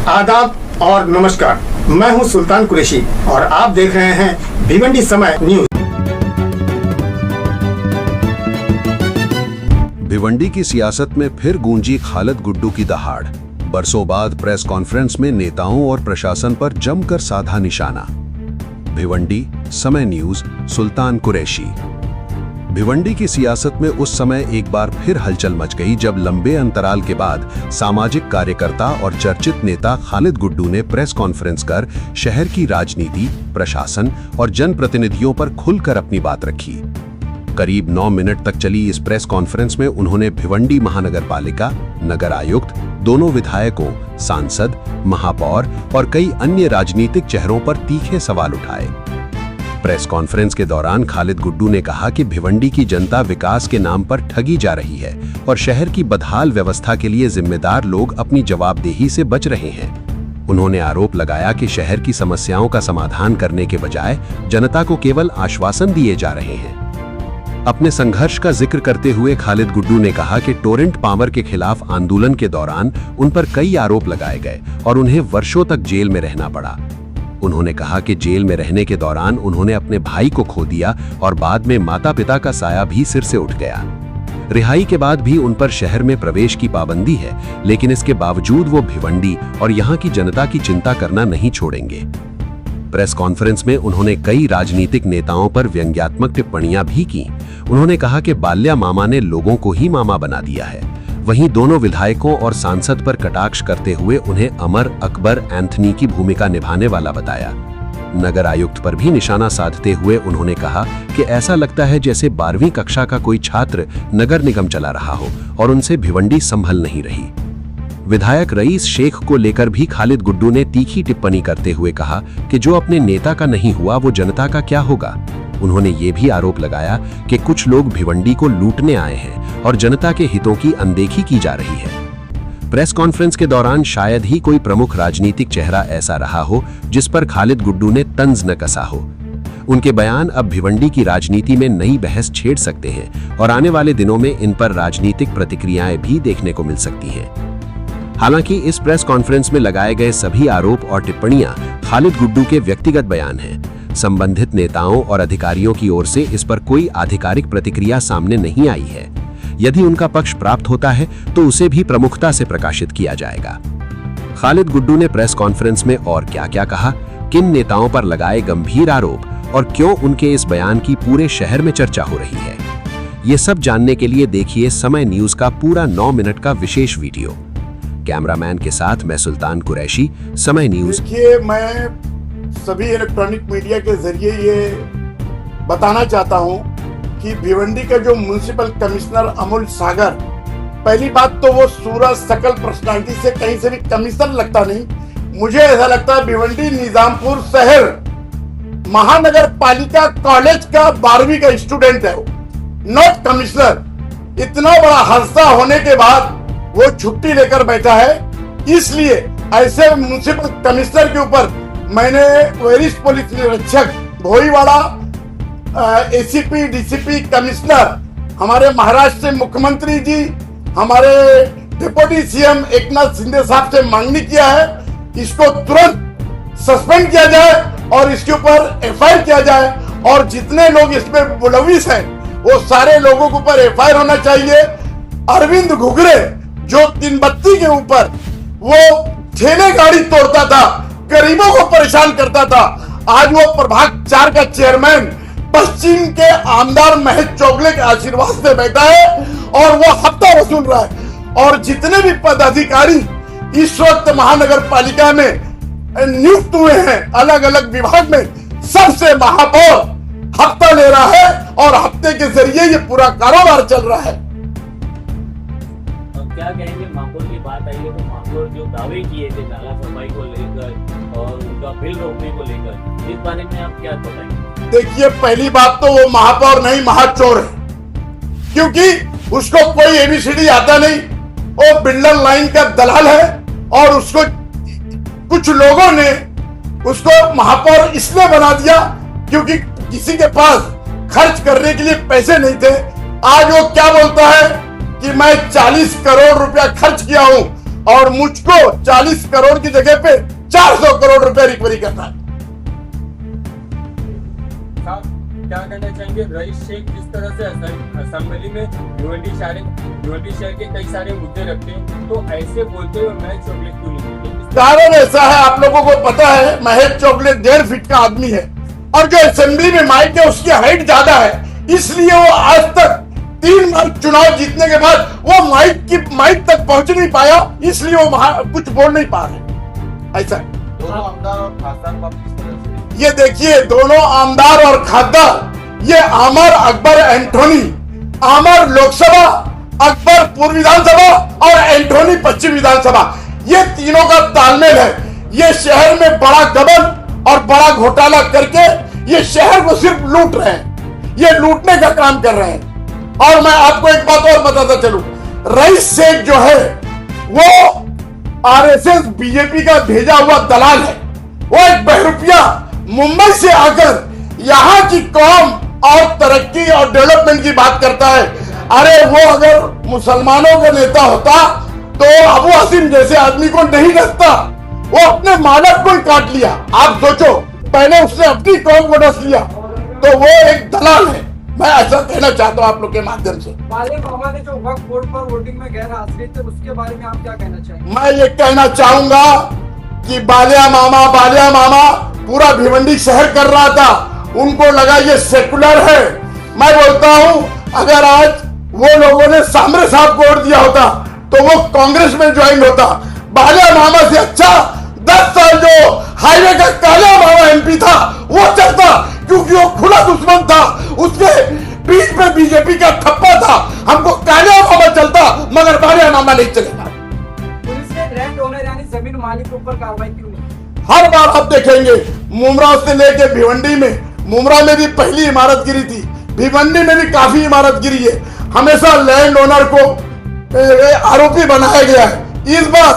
आदाब और नमस्कार। मैं हूं सुल्तान कुरैशी और आप देख रहे हैं भिवंडी समय न्यूज। भिवंडी की सियासत में फिर गूंजी खालिद गुड्डू की दहाड़। बरसों बाद प्रेस कॉन्फ्रेंस में नेताओं और प्रशासन पर जमकर साधा निशाना। भिवंडी समय न्यूज, सुल्तान कुरैशी। भिवंडी की सियासत में उस समय एक बार फिर हलचल मच गई जब लंबे अंतराल के बाद सामाजिक कार्यकर्ता और चर्चित नेता खालिद गुड्डू ने प्रेस कॉन्फ्रेंस कर शहर की राजनीति, प्रशासन और जनप्रतिनिधियों पर खुलकर अपनी बात रखी। करीब 9 मिनट तक चली इस प्रेस कॉन्फ्रेंस में उन्होंने भिवंडी महानगर पालिका, नगर आयुक्त, दोनों विधायकों, सांसद, महापौर और कई अन्य राजनीतिक चेहरों पर तीखे सवाल उठाए। प्रेस कॉन्फ्रेंस के दौरान खालिद गुड्डू ने कहा कि भिवंडी की जनता विकास के नाम पर ठगी जा रही है और शहर की बदहाल व्यवस्था के लिए जिम्मेदार लोग अपनी जवाबदेही से बच रहे हैं। उन्होंने आरोप लगाया कि शहर की समस्याओं का समाधान करने के बजाय जनता को केवल आश्वासन दिए जा रहे हैं। अपने संघर्ष का जिक्र करते हुए खालिद गुड्डू ने कहा कि टोरेंट पावर के खिलाफ आंदोलन के दौरान उन पर कई आरोप लगाए गए और उन्हें वर्षों तक जेल में रहना पड़ा। उन्होंने कहा कि जेल में रहने के दौरान उन्होंने अपने भाई को खो दिया और बाद में माता-पिता का साया भी सिर से उठ गया। रिहाई के बाद भी उन पर शहर में प्रवेश की पाबंदी है, लेकिन इसके बावजूद वो भिवंडी और यहाँ की जनता की चिंता करना नहीं छोड़ेंगे। प्रेस कॉन्फ्रेंस में उन्होंने कई राजनीतिक नेताओं पर व्यंग्यात्मक टिप्पणियां भी की। उन्होंने कहा कि बाल्या मामा ने लोगों को ही मामा बना दिया है। वहीं दोनों विधायकों और सांसद पर कटाक्ष करते हुए उन्हें अमर अकबर एंथनी की भूमिका निभाने वाला बताया। नगर आयुक्त पर भी निशाना साधते हुए उन्होंने कहा कि ऐसा लगता है जैसे 12वीं कक्षा का कोई छात्र नगर निगम चला रहा हो और उनसे भिवंडी संभल नहीं रही। विधायक रईस शेख को लेकर भी खालिद गुड्डू ने तीखी टिप्पणी करते हुए कहा कि जो अपने नेता का नहीं हुआ वो जनता का क्या होगा। उन्होंने ये भी आरोप लगाया कि कुछ लोग भिवंडी को लूटने आए हैं और जनता के हितों की अनदेखी की जा रही है। प्रेस कॉन्फ्रेंस के दौरान शायद ही कोई प्रमुख राजनीतिक चेहरा ऐसा रहा हो जिस पर खालिद गुड्डू ने तंज न कसा हो। उनके बयान अब भिवंडी की राजनीति में नई बहस छेड़ सकते हैं और आने वाले दिनों में इन पर राजनीतिक प्रतिक्रियाएं भी देखने को मिल सकती हैं। हालांकि इस प्रेस कॉन्फ्रेंस में लगाए गए सभी आरोप और टिप्पणियां खालिद गुड्डू के व्यक्तिगत बयान हैं। संबंधित नेताओं और अधिकारियों की ओर से इस पर कोई आधिकारिक प्रतिक्रिया सामने नहीं आई है। यदि उनका पक्ष प्राप्त होता है तो उसे भी प्रमुखता से प्रकाशित किया जाएगा। खालिद गुड्डू ने प्रेस कॉन्फ्रेंस में और क्या-क्या कहा, किन नेताओं पर लगाए गंभीर आरोप और क्यों उनके इस बयान की पूरे शहर में चर्चा हो रही है, ये सब जानने के लिए देखिए समय न्यूज का पूरा 9 मिनट का विशेष वीडियो। कैमरामैन के साथ मैं सुल्तान कुरैशी, समय न्यूज। देखिए, मैं सभी इलेक्ट्रॉनिक मीडिया के जरिए ये बताना चाहता हूं कि भिवंडी का जो म्युनिसिपल कमिश्नर अमूल सागर, पहली बात तो वो सूरज सकल पर्सनालिटी से कहीं से भी कमिश्नर लगता नहीं। मुझे ऐसा लगता है भिवंडी निजामपुर शहर महानगर पालिका कॉलेज का 12वीं का स्टूडेंट है, नॉट कमिश्नर। इतना बड़ा हादसा होने के बाद वो छुट्टी लेकर बैठा है। इसलिए ऐसे म्युनिसिपल कमिश्नर के ऊपर मैंने वरिष्ठ पुलिस निरीक्षक भोईवाड़ा, एसीपी, डीसीपी, कमिश्नर, हमारे महाराष्ट्र से मुख्यमंत्री जी, हमारे डिप्टी सीएम एकनाथ शिंदे साहब से मांगनी किया है इसको तुरंत सस्पेंड किया जाए और इसके ऊपर एफआईआर किया जाए और जितने लोग इसमें मुलविस हैं वो सारे लोगों के ऊपर एफआईआर होना चाहिए। अरविंद घुघरे जो तीनबत्ती के ऊपर वो ठेले गाड़ी तोड़ता था, गरीबों को परेशान करता था, आज वो प्रभाग 4 का चेयरमैन पश्चिम के आमदार महेश चौगले के आशीर्वाद से बैठा है और वो हफ्ता वसूल रहा है। और जितने भी पदाधिकारी इस वक्त महानगर पालिका में नियुक्त हुए हैं अलग अलग विभाग में, सबसे महापौर हफ्ता ले रहा है और हफ्ते के जरिए ये पूरा कारोबार चल रहा है। क्या कहेंगे, महापौर की बात आई है तो महापौर जो दावे किए थे नाला सफाई को लेकर और उनका बिल रोकने को लेकर, इस बारे में आप क्या बताएंगे? देखिए, पहली बात तो वो महापौर नहीं महाचोर है, क्योंकि उसको कोई एबीसीडी आता नहीं। वो बिल्डर लाइन का दलाल है और उसको कुछ लोगों ने उसको महापौर इसलिए बना दिया क्योंकि किसी के पास खर्च करने के लिए पैसे नहीं थे। आज वो क्या बोलता है कि मैं 40 करोड़ रुपया खर्च किया हूं और मुझको 40 करोड़ की जगह पे 400 करोड़ रुपए रिकवरी करना है। साहब क्या कहना चाहेंगे, रईस शेख जिस तरह से असेंबली में भिवंडी शहर के कई सारे मुद्दे रखते हैं, तो ऐसे बोलते हुए महज चॉकलेट क्यों नहीं देते? कारण ऐसा है, आप लोगों को पता है महज चॉकलेट 1.5 फीट का आदमी है और जो असेंबली में माइक है उसकी हाइट ज्यादा है, इसलिए वो आज तक 3 बार चुनाव जीतने के बाद वो माइक तक पहुंच नहीं पाया, इसलिए वो कुछ बोल नहीं पा रहे। ऐसा दोनों आमदार और खासदार को आप किस तरह से? ये देखिए, दोनों आमदार और खासदार, ये आमर अकबर एंटोनी, आमर लोकसभा, अकबर पूर्व विधानसभा और एंटोनी पश्चिम विधानसभा, ये तीनों का तालमेल है। ये शहर में बड़ा गबन और बड़ा घोटाला करके ये शहर को सिर्फ लूट रहे हैं, ये लूटने का काम कर रहे हैं। और मैं आपको एक बात और बताता चलूं, रईस शेख जो है वो आरएसएस बीजेपी का भेजा हुआ दलाल है। वो एक बहरूपिया मुंबई से आकर यहाँ की कौम और तरक्की और डेवलपमेंट की बात करता है। अरे वो अगर मुसलमानों का नेता होता तो अबू हसीम जैसे आदमी को नहीं रखता, वो अपने मानव को ही काट लिया। आप सोचो, पहले उसने अपनी कौम को डस लिया, तो वो एक दलाल है। मैं ऐसा कहना चाहता हूँ आप लोग के माध्यम से। बाले मामा ने जो वक्फ बोर्ड पर वोटिंग में गैर हाजिरी थे, उसके बारे में आप क्या कहना चाहेंगे? मैं ये कहना चाहूंगा कि बालिया मामा पूरा भिवंडी शहर कर रहा था, उनको लगा ये सेकुलर है। मैं बोलता हूं, अगर आज वो लोगों ने सामरे साहब को वोट दिया होता तो वो कांग्रेस में ज्वाइन होता। बालिया मामा से अच्छा 10 साल जो हाईवे का काला मामा एमपी था वो चलता, क्योंकि वो खुला दुश्मन था, उसके पीठ पे बीजेपी का ठप्पा था। हमको काला मामा चलता मगर बालिया मामा नहीं चलेगा। पुलिस ने लैंड ओनर यानी जमीन मालिक के ऊपर कार्रवाई क्यों नहीं? हर बार आप देखेंगे, मुमरा से लेके भिवंडी में, मुमरा में भी पहली इमारत गिरी थी, भिवंडी में भी काफी इमारत गिरी है। हमेशा लैंड ओनर को आरोपी बनाया गया है। इस बार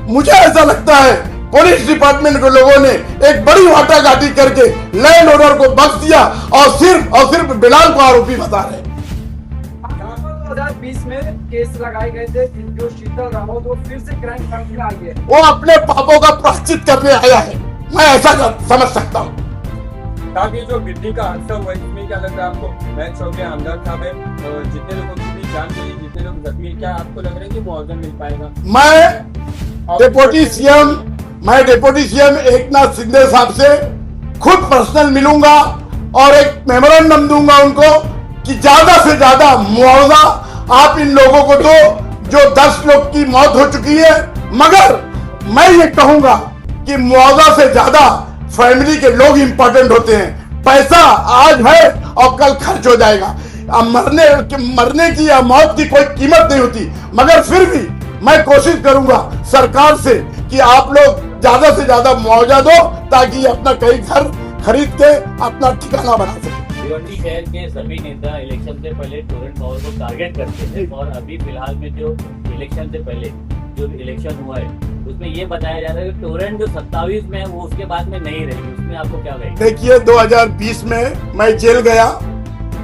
मुझे ऐसा लगता है पुलिस डिपार्टमेंट के लोगों ने एक बड़ी वाटाघाटी करके लैंड ओनर को बख्श दिया और सिर्फ बिलाल को आरोपी बता रहे हैं। 2020 में केस लगाए गए थे, जो शीतल रावत वो फिर से क्राइम फ्रंट में आ गए। वो अपने पापों का प्रायश्चित करने आया है, मैं ऐसा समझ सकता हूँ। साहब ये जो बिजली का हादसा हुआ इसमें क्या लग रहा है आपको? महज चौके आमदार साहब है, जितने लोगों की जान गई, जितने लोग जख्मी, क्या आपको लग रहा है कि मुआवजा मिल पाएगा? मैं डेप्यूटी सीएम एकनाथ शिंदे साहब से खुद पर्सनल मिलूंगा और एक मेमोरेंडम दूंगा उनको कि ज्यादा से ज्यादा मुआवजा आप इन लोगों को दो, जो 10 लोग की मौत हो चुकी है। मगर मैं ये कहूंगा कि मुआवजा से ज्यादा फैमिली के लोग इंपॉर्टेंट होते हैं। पैसा आज है और कल खर्च हो जाएगा। अब मरने की या मौत की कोई कीमत नहीं होती, मगर फिर भी मैं कोशिश करूंगा सरकार से कि आप लोग ज्यादा से ज्यादा मुआवजा दो, ताकि अपना कई घर खरीद के अपना ठिकाना बना सके। भिवंडी शहर के सभी नेता इलेक्शन से पहले टोरेंट पावर को टारगेट करते थे, और अभी फिलहाल में जो इलेक्शन से पहले जो इलेक्शन हुआ है उसमें ये बताया जा रहा है कि टोरेंट जो 27 में है वो उसके बाद में नहीं रहेगी। उसमें आपको क्या कहेंगे? देखिए, 2020 में मैं जेल गया,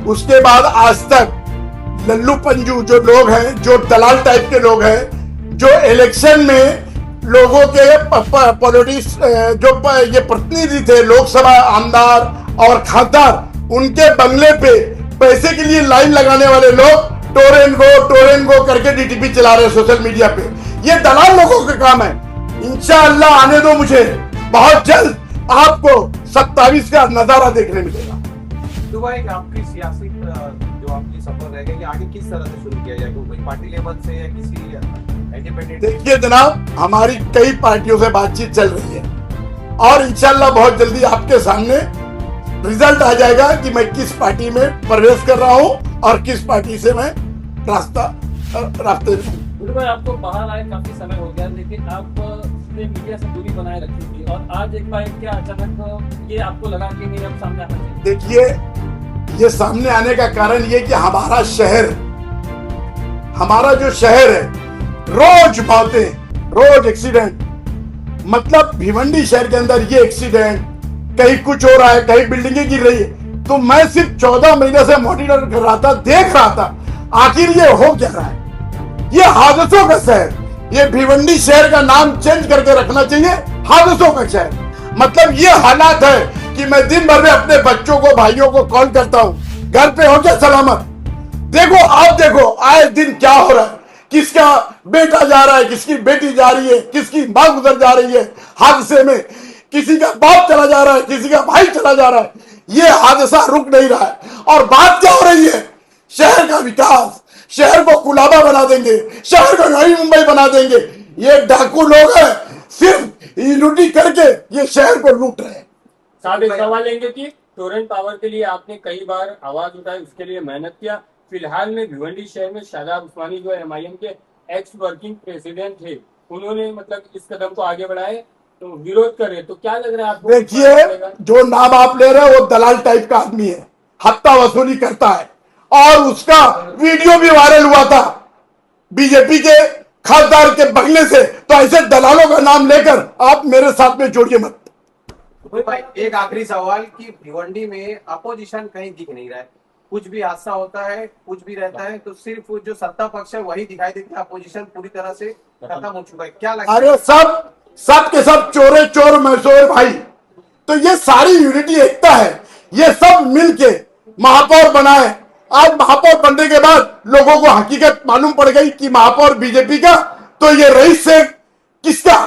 उसके बाद आज तक लल्लू पंजू जो लोग हैं, जो दलाल टाइप के लोग हैं, जो इलेक्शन में लोगों के पॉलिटिक्स जो ये प्रतिनिधि थे, लोकसभा आमदार और खासदार, उनके बंगले पे पैसे के लिए लाइन लगाने वाले लोग टोरेंट गो करके डीटीपी चला रहे हैं सोशल मीडिया पे। ये दलाल लोगों का काम है। इंशाअल्लाह आने दो मुझे, बहुत जल्द आपको 27 का नजारा देखने मिलेगा। दुबई का आपकी सियासी जो आपकी सफर रहेगा, ये आगे किस तरह से शुरू किया जाएगा? कोई पार्टी लेवल से या किसी इंडिपेंडेंट? देखिए जनाब, हमारी कई पार्टियों से बातचीत चल रही है और इंशाअल्लाह बहुत जल्दी आपके सामने रिजल्ट आ जाएगा कि मैं किस पार्टी में प्रवेश कर रहा हूं और किस पार्टी से मैं रास्ते में। बिल्कुल, आपको बाहर आए काफी समय हो गया, लेकिन आप मीडिया से दूरी बनाए रखी थी, और आज एक बार क्या अचानक ये आपको लगा कि नहीं अब सामने आना चाहिए? देखिए, ये सामने आने का कारण ये कि हमारा जो शहर है, रोज मौतें, रोज एक्सीडेंट। मतलब भिवंडी शहर के अंदर ये एक्सीडेंट, कहीं कुछ हो रहा है, कहीं बिल्डिंगें गिर रही है। तो मैं सिर्फ 14 महीने से मॉनिटर कर रहा था, देख रहा था आखिर ये हो क्या रहा है। ये हादसों का शहर, ये भिवंडी शहर का नाम चेंज करके रखना चाहिए हादसों का शहर। मतलब ये हालात है कि मैं दिन भर में अपने बच्चों को भाइयों को कॉल करता हूं, घर पे हो क्या सलामत। देखो आप देखो आए दिन क्या हो रहा है, किसका बेटा जा रहा है, किसकी बेटी जा रही है, किसकी मां गुजर जा रही है हादसे में, किसी का बाप चला जा रहा है, किसी का भाई चला जा रहा है। ये हादसा रुक नहीं रहा है और बात क्या हो रही है, शहर का विकास, शहर को कुलाबा बना देंगे, शहर को नई मुंबई बना देंगे। ये डाकू लोग हैं, सिर्फ लूटी करके ये शहर को लूट रहे हैं। साहब एक सवाल लेंगे कि टोरेंट पावर के लिए आपने कई बार आवाज उठाई, उसके लिए मेहनत किया। फिलहाल में भिवंडी शहर में शादाब उस्मानी जो MIM के एक्स वर्किंग प्रेसिडेंट थे, उन्होंने मतलब इस कदम को आगे बढ़ाए तो विरोध कर रहे, तो क्या लग रहा है आपको? देखिए जो नाम आप ले रहे हैं वो दलाल टाइप का आदमी है, हफ्ता वसूली करता है और उसका वीडियो भी वायरल हुआ था बीजेपी के खासदार के बंगले से। तो ऐसे दलालों का नाम लेकर आप मेरे साथ में जोड़िए मत। भाई एक आखिरी सवाल कि भिवंडी में अपोजिशन कहीं दिख नहीं रहा है, कुछ भी हादसा होता है, कुछ भी रहता है तो सिर्फ जो सत्ता पक्ष है वही दिखाई देता है, अपोजिशन पूरी तरह से खत्म हो चुका है। क्या लगता है? अरे सब के सब चोरे चोर मैसोर भाई। तो ये सारी यूनिटी एकता है, ये सब मिलके महापौर बनाए। आज महापौर बनने के बाद लोगों को हकीकत मालूम पड़ गई कि महापौर बीजेपी का, तो ये रईस से किसका,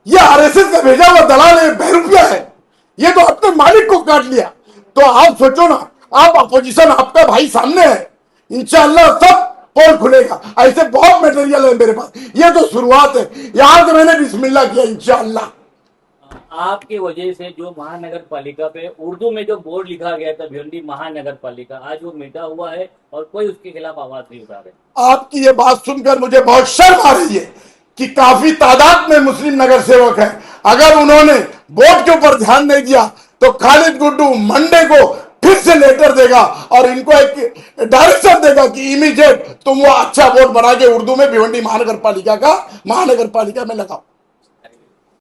ये RSS का भेजा हुआ दलाल है, बहरूपिया है। ये तो अपने मालिक को काट लिया। तो आप सोचो ना, आप अपोजिशन, आपका भाई सामने है, इंशाअल्लाह सब पोल खुलेगा। ऐसे बहुत मटेरियल है मेरे पास, ये तो शुरुआत है, यहां से मैंने बिस्मिल्लाह किया इंशाअल्लाह। आपकी वजह से जो महानगर पालिका पे उर्दू में जो बोर्ड लिखा गया था भिवंडी महानगर पालिका, आज वो मिटा हुआ है और कोई उसके खिलाफ आवाज नहीं उठा रहे। आपकी ये बात सुनकर मुझे बहुत शर्म आ रही है कि काफी तादाद में मुस्लिम नगर सेवक हैं। अगर उन्होंने बोर्ड के ऊपर ध्यान नहीं दिया तो खालिद गुड्डू मंडे को फिर से लेटर देगा और इनको एक डायरेक्शन देगा कि इमीडिएट तुम वो अच्छा बोर्ड बना के उर्दू में भिवंडी महानगर पालिका में लगाओ।